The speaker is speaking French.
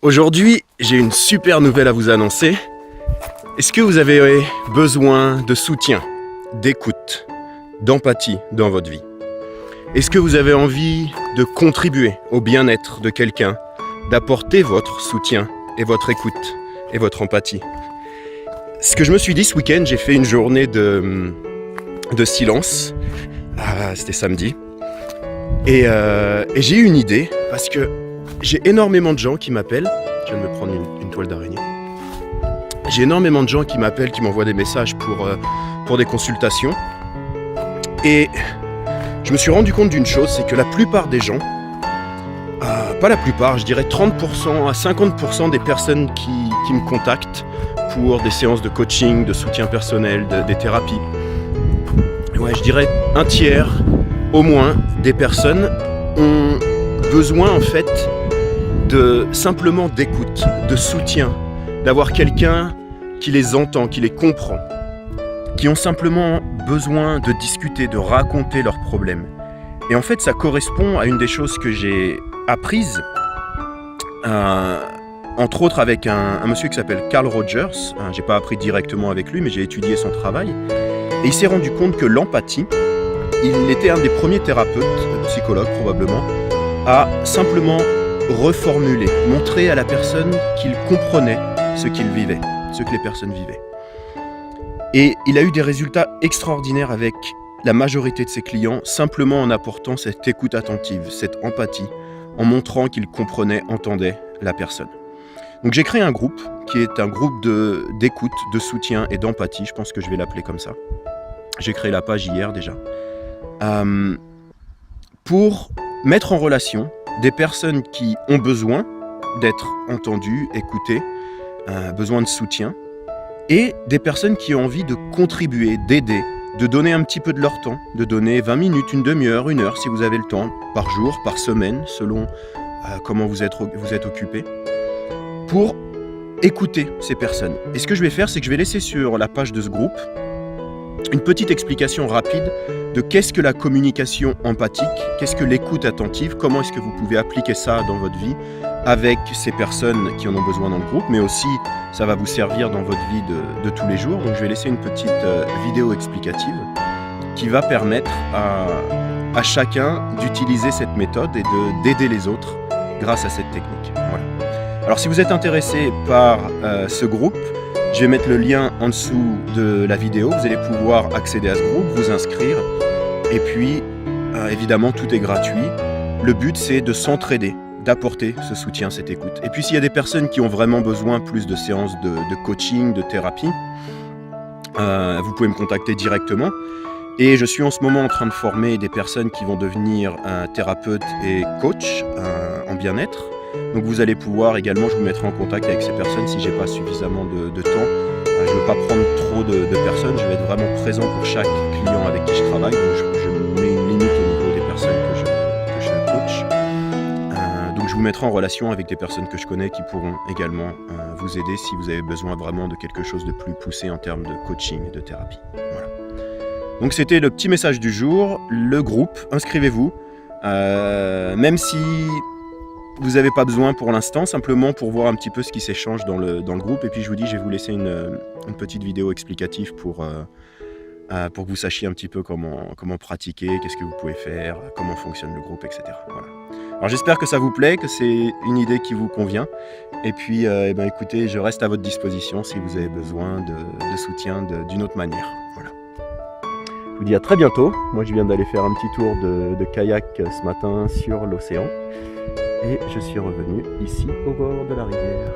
Aujourd'hui, j'ai une super nouvelle à vous annoncer. Est-ce que vous avez besoin de soutien, d'écoute, d'empathie dans votre vie? Est-ce que vous avez envie de contribuer au bien-être de quelqu'un, d'apporter votre soutien et votre écoute et votre empathie? Ce que je me suis dit ce week-end, j'ai fait une journée de silence. C'était samedi. Et j'ai eu une idée parce que j'ai énormément de gens qui m'appellent. Je viens de me prendre une toile d'araignée. J'ai énormément de gens qui m'appellent, qui m'envoient des messages pour des consultations. Et je me suis rendu compte d'une chose, c'est que la plupart des gens, pas la plupart, je dirais 30% à 50% des personnes qui me contactent pour des séances de coaching, de soutien personnel, des thérapies, ouais, je dirais un tiers au moins des personnes ont besoin en fait de simplement d'écoute, de soutien, d'avoir quelqu'un qui les entend, qui les comprend, qui ont simplement besoin de discuter, de raconter leurs problèmes. Et en fait, ça correspond à une des choses que j'ai apprises, entre autres avec un monsieur qui s'appelle Carl Rogers. J'ai pas appris directement avec lui, mais j'ai étudié son travail. Et il s'est rendu compte que l'empathie, il était un des premiers thérapeutes, psychologues probablement, à simplement reformuler, montrer à la personne qu'il comprenait ce qu'il vivait, ce que les personnes vivaient. Et il a eu des résultats extraordinaires avec la majorité de ses clients, simplement en apportant cette écoute attentive, cette empathie, en montrant qu'il comprenait, entendait la personne. Donc j'ai créé un groupe qui est un groupe d'écoute, de soutien et d'empathie, je pense que je vais l'appeler comme ça. J'ai créé la page hier déjà. Pour mettre en relation des personnes qui ont besoin d'être entendues, écoutées, besoin de soutien, et des personnes qui ont envie de contribuer, d'aider, de donner un petit peu de leur temps, de donner 20 minutes, une demi-heure, une heure si vous avez le temps, par jour, par semaine, selon comment vous êtes occupé, pour écouter ces personnes. Et ce que je vais faire, c'est que je vais laisser sur la page de ce groupe une petite explication rapide de qu'est-ce que la communication empathique, qu'est-ce que l'écoute attentive, comment est-ce que vous pouvez appliquer ça dans votre vie avec ces personnes qui en ont besoin dans le groupe, mais aussi ça va vous servir dans votre vie de tous les jours. Donc je vais laisser une petite vidéo explicative qui va permettre à chacun d'utiliser cette méthode et d'aider les autres grâce à cette technique. Voilà. Alors si vous êtes intéressé par ce groupe, je vais mettre le lien en dessous de la vidéo, vous allez pouvoir accéder à ce groupe, vous inscrire, et puis évidemment tout est gratuit. Le but c'est de s'entraider, d'apporter ce soutien, cette écoute. Et puis s'il y a des personnes qui ont vraiment besoin plus de séances de coaching, de thérapie, vous pouvez me contacter directement. Et je suis en ce moment en train de former des personnes qui vont devenir thérapeutes et coach en bien-être. Donc vous allez pouvoir également, je vous mettrai en contact avec ces personnes si j'ai pas suffisamment de temps. Je ne veux pas prendre trop de personnes, je vais être vraiment présent pour chaque client avec qui je travaille. Donc je mets une limite au niveau des personnes que je coach. Donc je vous mettrai en relation avec des personnes que je connais qui pourront également vous aider si vous avez besoin vraiment de quelque chose de plus poussé en termes de coaching et de thérapie. Voilà. Donc c'était le petit message du jour, le groupe, inscrivez-vous. Même si vous n'avez pas besoin pour l'instant, simplement pour voir un petit peu ce qui s'échange dans le groupe. Et puis je vous dis, je vais vous laisser une petite vidéo explicative pour que vous sachiez un petit peu comment pratiquer, qu'est-ce que vous pouvez faire, comment fonctionne le groupe, etc. Voilà. Alors j'espère que ça vous plaît, que c'est une idée qui vous convient. Et puis écoutez, je reste à votre disposition si vous avez besoin de soutien d'une autre manière. Voilà. Je vous dis à très bientôt. Moi je viens d'aller faire un petit tour de kayak ce matin sur l'océan. Et je suis revenu ici au bord de la rivière.